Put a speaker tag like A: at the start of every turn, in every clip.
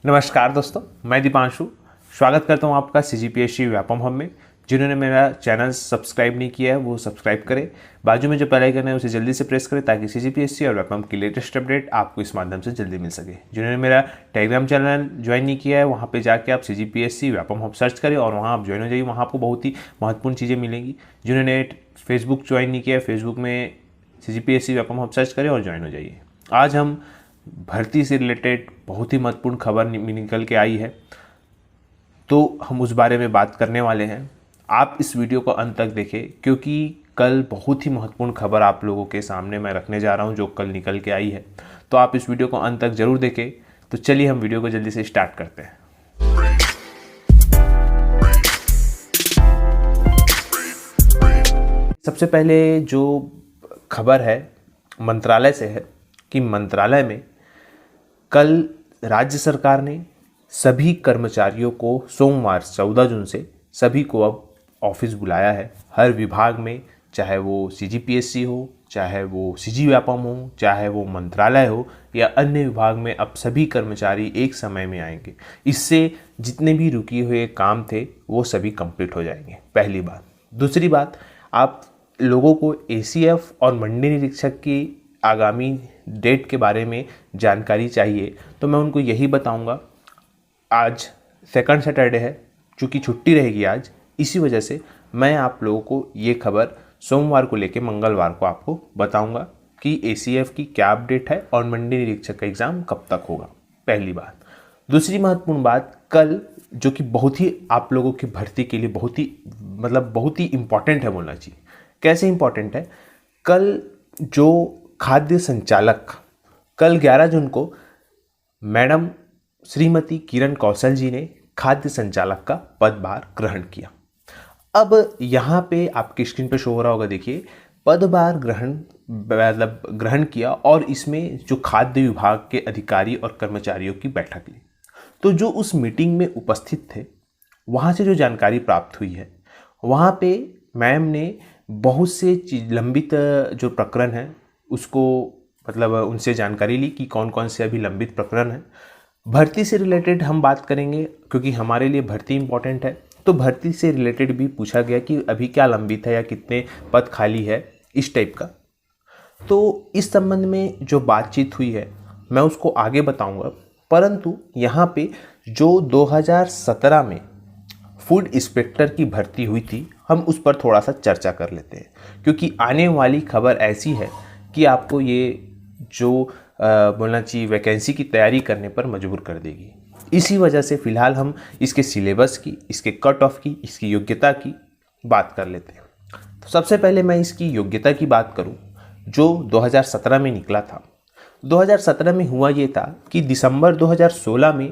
A: नमस्कार दोस्तों, मैं दीपांशु स्वागत करता हूं आपका CGPSC व्यापम हब में। जिन्होंने मेरा चैनल सब्सक्राइब नहीं किया है वो सब्सक्राइब करें। बाजू में जो बेल आइकन है उसे जल्दी से प्रेस करें ताकि CGPSC और व्यापम की लेटेस्ट अपडेट आपको इस माध्यम से जल्दी मिल सके। जिन्होंने मेरा टेलीग्राम चैनल ज्वाइन नहीं किया है वहाँ पर जाके आप CGPSC व्यापम हब सर्च करें और वहाँ आप ज्वाइन हो जाइए। वहाँ आपको बहुत ही महत्वपूर्ण चीज़ें मिलेंगी। जिन्होंने फेसबुक ज्वाइन नहीं किया है फेसबुक में CGPSC व्यापम हब सर्च करें और ज्वाइन हो जाइए। आज हम भर्ती से रिलेटेड बहुत ही महत्वपूर्ण खबर निकल के आई है, तो हम उस बारे में बात करने वाले हैं। आप इस वीडियो को अंत तक देखें क्योंकि कल बहुत ही महत्वपूर्ण खबर आप लोगों के सामने मैं रखने जा रहा हूं जो कल निकल के आई है, तो आप इस वीडियो को अंत तक जरूर देखें। तो चलिए हम वीडियो को जल्दी से स्टार्ट करते हैं। सबसे पहले जो खबर है मंत्रालय से है कि मंत्रालय में कल राज्य सरकार ने सभी कर्मचारियों को सोमवार 14 जून से सभी को अब ऑफिस बुलाया है। हर विभाग में, चाहे वो CGPSC हो, चाहे वो CG व्यापम हो, चाहे वो मंत्रालय हो या अन्य विभाग में, अब सभी कर्मचारी एक समय में आएंगे। इससे जितने भी रुके हुए काम थे वो सभी कंप्लीट हो जाएंगे, पहली बात। दूसरी बात, आप लोगों को ACF और मंडी निरीक्षक की आगामी डेट के बारे में जानकारी चाहिए, तो मैं उनको यही बताऊंगा। आज सेकंड सैटरडे है, चूँकि छुट्टी रहेगी आज, इसी वजह से मैं आप लोगों को ये खबर सोमवार को लेके मंगलवार को आपको बताऊंगा कि ACF की क्या अपडेट है और मंडी निरीक्षक का एग्ज़ाम कब तक होगा, पहली बात। दूसरी महत्वपूर्ण बात, कल जो कि बहुत ही आप लोगों की भर्ती के लिए बहुत ही इम्पॉर्टेंट है बोलना चाहिए। कैसे इम्पॉर्टेंट है? कल जो खाद्य संचालक, कल 11 जून को मैडम श्रीमती किरण कौशल जी ने खाद्य संचालक का पदभार ग्रहण किया। अब यहाँ पे आपकी स्क्रीन पे शो हो रहा होगा, देखिए, पदभार ग्रहण किया और इसमें जो खाद्य विभाग के अधिकारी और कर्मचारियों की बैठक ली। तो जो उस मीटिंग में उपस्थित थे वहाँ से जो जानकारी प्राप्त हुई है, वहाँ पे मैम ने बहुत से लंबित जो प्रकरण हैं उसको उनसे जानकारी ली कि कौन कौन से अभी लंबित प्रकरण हैं। भर्ती से रिलेटेड हम बात करेंगे क्योंकि हमारे लिए भर्ती इंपॉर्टेंट है, तो भर्ती से रिलेटेड भी पूछा गया कि अभी क्या लंबित है या कितने पद खाली है, इस टाइप का। तो इस संबंध में जो बातचीत हुई है मैं उसको आगे बताऊंगा, परंतु यहाँ पे जो 2017 में फूड इंस्पेक्टर की भर्ती हुई थी हम उस पर थोड़ा सा चर्चा कर लेते हैं, क्योंकि आने वाली खबर ऐसी है कि आपको ये जो बोलना चाहिए वैकेंसी की तैयारी करने पर मजबूर कर देगी। इसी वजह से फ़िलहाल हम इसके सिलेबस की, इसके कट ऑफ की, इसकी योग्यता की बात कर लेते हैं। तो सबसे पहले मैं इसकी योग्यता की बात करूं जो 2017 में निकला था। 2017 में हुआ ये था कि दिसंबर 2016 में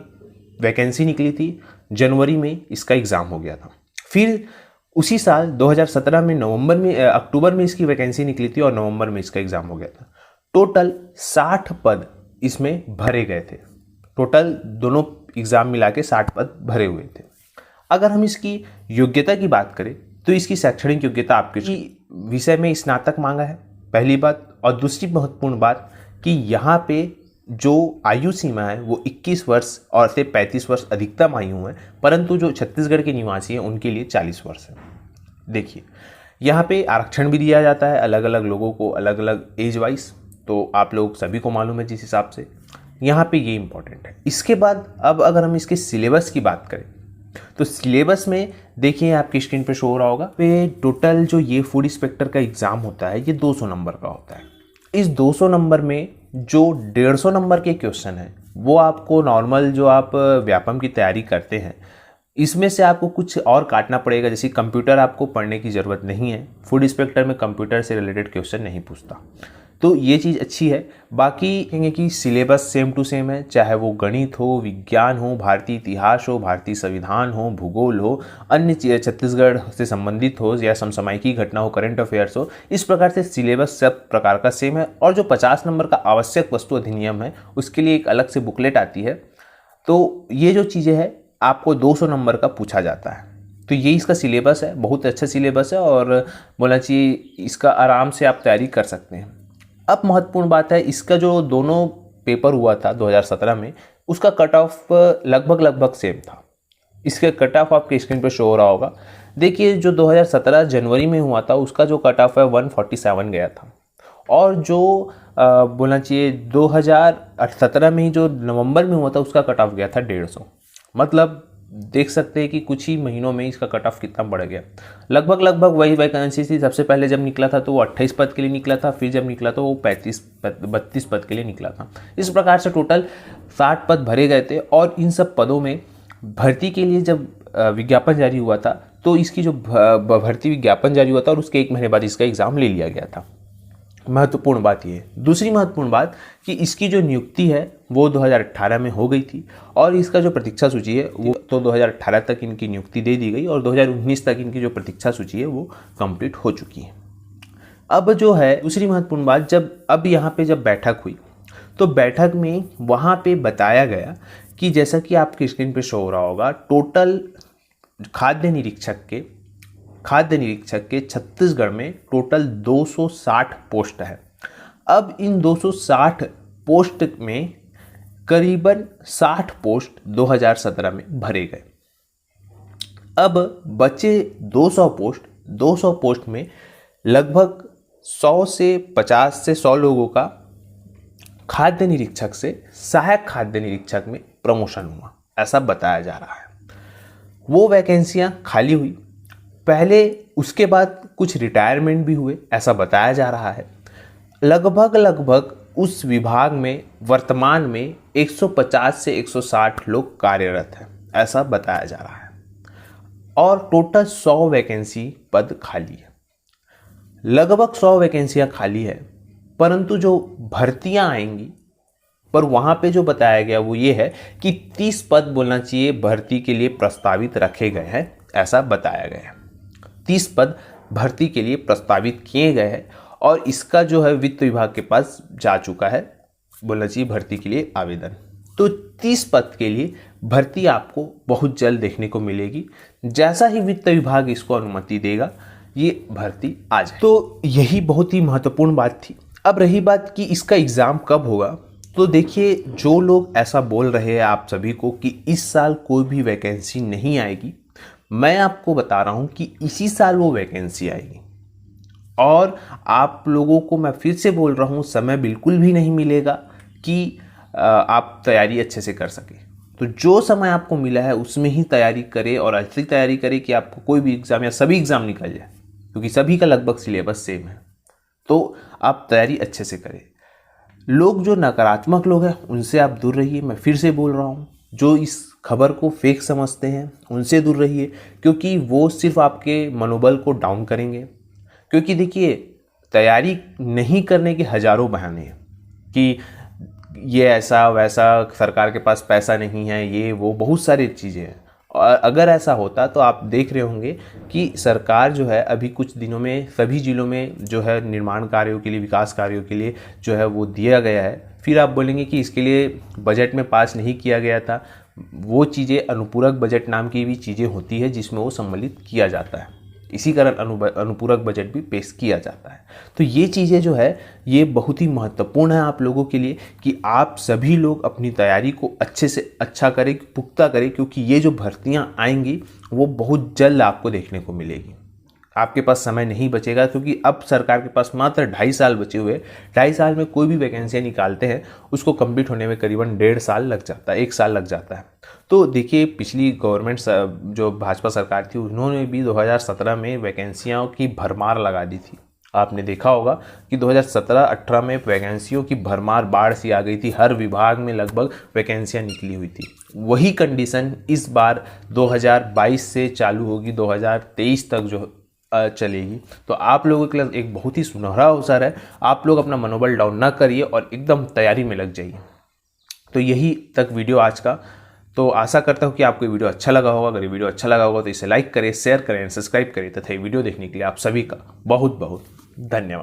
A: वैकेंसी निकली थी, जनवरी में इसका एग्ज़ाम हो गया था। फिर उसी साल 2017 में अक्टूबर में इसकी वैकेंसी निकली थी और नवंबर में इसका एग्ज़ाम हो गया था। टोटल 60 पद इसमें भरे गए थे। टोटल दोनों एग्ज़ाम मिला के 60 पद भरे हुए थे। अगर हम इसकी योग्यता की बात करें तो इसकी शैक्षणिक योग्यता आपके विषय में स्नातक मांगा है, पहली बात। और दूसरी महत्वपूर्ण बात कि यहाँ पे जो आयु सीमा है वो 21 वर्ष और से 35 वर्ष अधिकतम आयु है, परंतु जो छत्तीसगढ़ के निवासी हैं उनके लिए 40 वर्ष है। देखिए, यहाँ पे आरक्षण भी दिया जाता है अलग अलग लोगों को, अलग अलग एज वाइज, तो आप लोग सभी को मालूम है जिस हिसाब से। यहाँ पे ये इंपॉर्टेंट है। इसके बाद अब अगर हम इसके सिलेबस की बात करें तो सिलेबस में देखिए आपकी स्क्रीन पे शो हो रहा होगा पे टोटल जो ये फूड इंस्पेक्टर का एग्ज़ाम होता है ये 200 नंबर का होता है। इस 200 नंबर में जो 150 नंबर के क्वेश्चन हैं वो आपको नॉर्मल जो आप व्यापम की तैयारी करते हैं इसमें से आपको कुछ और काटना पड़ेगा। जैसे कंप्यूटर आपको पढ़ने की ज़रूरत नहीं है, फूड इंस्पेक्टर में कंप्यूटर से रिलेटेड क्वेश्चन नहीं पूछता, तो ये चीज़ अच्छी है। बाकी कहेंगे कि सिलेबस सेम टू सेम है, चाहे वो गणित हो, विज्ञान हो, भारतीय इतिहास हो, भारतीय संविधान हो, भूगोल हो, अन्य छत्तीसगढ़ से संबंधित हो या समसामयिकी घटना हो, करंट अफेयर्स हो, इस प्रकार से सिलेबस सब प्रकार का सेम है। और जो 50 नंबर का आवश्यक वस्तु अधिनियम है उसके लिए एक अलग से बुकलेट आती है। तो ये जो चीज़ें हैं आपको 200 नंबर का पूछा जाता है। तो ये इसका सिलेबस है, बहुत अच्छा सिलेबस है और बोलना चाहिए इसका आराम से आप तैयारी कर सकते हैं। अब महत्वपूर्ण बात है, इसका जो दोनों पेपर हुआ था 2017 में, उसका कट ऑफ लगभग सेम था। इसके कट ऑफ आपके स्क्रीन पर शो हो रहा होगा। देखिए जो 2017 जनवरी में हुआ था उसका जो कट ऑफ है 147 गया था, और जो बोलना चाहिए 2017 में ही जो नवंबर में हुआ था उसका कट ऑफ गया था 150। मतलब देख सकते हैं कि कुछ ही महीनों में इसका कट ऑफ कितना बढ़ गया। लगभग वही वैकेंसी थी। सबसे पहले जब निकला था तो वो 28 पद के लिए निकला था, फिर जब निकला तो वो 32 पद के लिए निकला था। इस प्रकार से टोटल 60 पद भरे गए थे, और इन सब पदों में भर्ती के लिए जब विज्ञापन जारी हुआ था तो इसकी जो भर्ती विज्ञापन जारी हुआ था और उसके 1 महीने बाद इसका एग्ज़ाम ले लिया गया था। महत्वपूर्ण बात ये है। दूसरी महत्वपूर्ण बात कि इसकी जो नियुक्ति है वो 2018 में हो गई थी, और इसका जो प्रतीक्षा सूची है वो तो 2018 तक इनकी नियुक्ति दे दी गई, और 2019 तक इनकी जो प्रतीक्षा सूची है वो कंप्लीट हो चुकी है। अब जो है दूसरी महत्वपूर्ण बात, जब अब यहाँ पे जब बैठक हुई तो बैठक में वहाँ पे बताया गया कि जैसा कि आपकी स्क्रीन पे शो हो रहा होगा, टोटल खाद्य निरीक्षक के छत्तीसगढ़ में टोटल 260 पोस्ट है। अब इन 260 पोस्ट में करीबन 60 पोस्ट 2017 में भरे गए। अब बचे 200 पोस्ट में लगभग 100 से 50 से 100 लोगों का खाद्य निरीक्षक से सहायक खाद्य निरीक्षक में प्रमोशन हुआ, ऐसा बताया जा रहा है। वो वैकेंसियां खाली हुई पहले, उसके बाद कुछ रिटायरमेंट भी हुए, ऐसा बताया जा रहा है। लगभग उस विभाग में वर्तमान में 150 से 160 लोग कार्यरत हैं, ऐसा बताया जा रहा है, और टोटल 100 वैकेंसी पद खाली है। लगभग 100 वैकेंसियां खाली है, परंतु जो भर्तियां आएंगी पर वहाँ पे जो बताया गया वो ये है कि 30 पद बोलना चाहिए भर्ती के लिए प्रस्तावित रखे गए हैं, ऐसा बताया गया है। 30 पद भर्ती के लिए प्रस्तावित किए गए हैं, और इसका जो है वित्त विभाग के पास जा चुका है बोलना चाहिए भर्ती के लिए आवेदन। तो 30 पद के लिए भर्ती आपको बहुत जल्द देखने को मिलेगी। जैसा ही वित्त विभाग इसको अनुमति देगा ये भर्ती आ जाए। तो यही बहुत ही महत्वपूर्ण बात थी। अब रही बात कि इसका एग्ज़ाम कब होगा, तो देखिए जो लोग ऐसा बोल रहे हैं आप सभी को कि इस साल कोई भी वैकेंसी नहीं आएगी, मैं आपको बता रहा हूँ कि इसी साल वो वैकेंसी आएगी, और आप लोगों को मैं फिर से बोल रहा हूँ समय बिल्कुल भी नहीं मिलेगा कि आप तैयारी अच्छे से कर सकें। तो जो समय आपको मिला है उसमें ही तैयारी करें, और ऐसी तैयारी करें कि आपको कोई भी एग्ज़ाम या सभी एग्ज़ाम निकल जाए, क्योंकि सभी का लगभग सिलेबस सेम है। तो आप तैयारी अच्छे से करें। लोग जो नकारात्मक लोग हैं उनसे आप दूर रहिए, मैं फिर से बोल रहा हूँ। जो इस खबर को फेक समझते हैं उनसे दूर रहिए, क्योंकि वो सिर्फ आपके मनोबल को डाउन करेंगे। क्योंकि देखिए तैयारी नहीं करने के हज़ारों बहाने हैं कि ये ऐसा वैसा, सरकार के पास पैसा नहीं है, ये वो बहुत सारी चीज़ें हैं। और अगर ऐसा होता तो आप देख रहे होंगे कि सरकार जो है अभी कुछ दिनों में सभी जिलों में जो है निर्माण कार्यों के लिए, विकास कार्यों के लिए जो है वो दिया गया है। फिर आप बोलेंगे कि इसके लिए बजट में पास नहीं किया गया था। वो चीज़ें अनुपूरक बजट नाम की भी चीज़ें होती है जिसमें वो सम्मिलित किया जाता है, इसी कारण अनुपूरक बजट भी पेश किया जाता है। तो ये चीज़ें जो है ये बहुत ही महत्वपूर्ण है आप लोगों के लिए कि आप सभी लोग अपनी तैयारी को अच्छे से अच्छा करें, पुख्ता करें, क्योंकि ये जो भर्तियाँ आएंगी वो बहुत जल्द आपको देखने को मिलेगी। आपके पास समय नहीं बचेगा, क्योंकि अब सरकार के पास मात्र 2.5 साल बचे हुए। 2.5 साल में कोई भी वैकेंसियाँ निकालते हैं उसको कंप्लीट होने में करीबन 1.5 साल लग जाता है, 1 साल लग जाता है। तो देखिए पिछली गवर्नमेंट जो भाजपा सरकार थी उन्होंने भी 2017 में वैकेंसियों की भरमार लगा दी थी। आपने देखा होगा कि 2017-18 में वैकेंसियों की भरमार बाढ़ सी आ गई थी, हर विभाग में लगभग वैकेंसियां निकली हुई थी। वही कंडीशन इस बार 2022 से चालू होगी, 2023 तक जो चलेगी। तो आप लोगों के लिए एक बहुत ही सुनहरा अवसर है। आप लोग अपना मनोबल डाउन ना करिए और एकदम तैयारी में लग जाइए। तो यही तक वीडियो आज का। तो आशा करता हूँ कि आपको वीडियो अच्छा लगा होगा। अगर ये वीडियो अच्छा लगा होगा तो इसे लाइक करें, शेयर करें, सब्सक्राइब करें तथा ये वीडियो देखने के लिए आप सभी का बहुत बहुत धन्यवाद।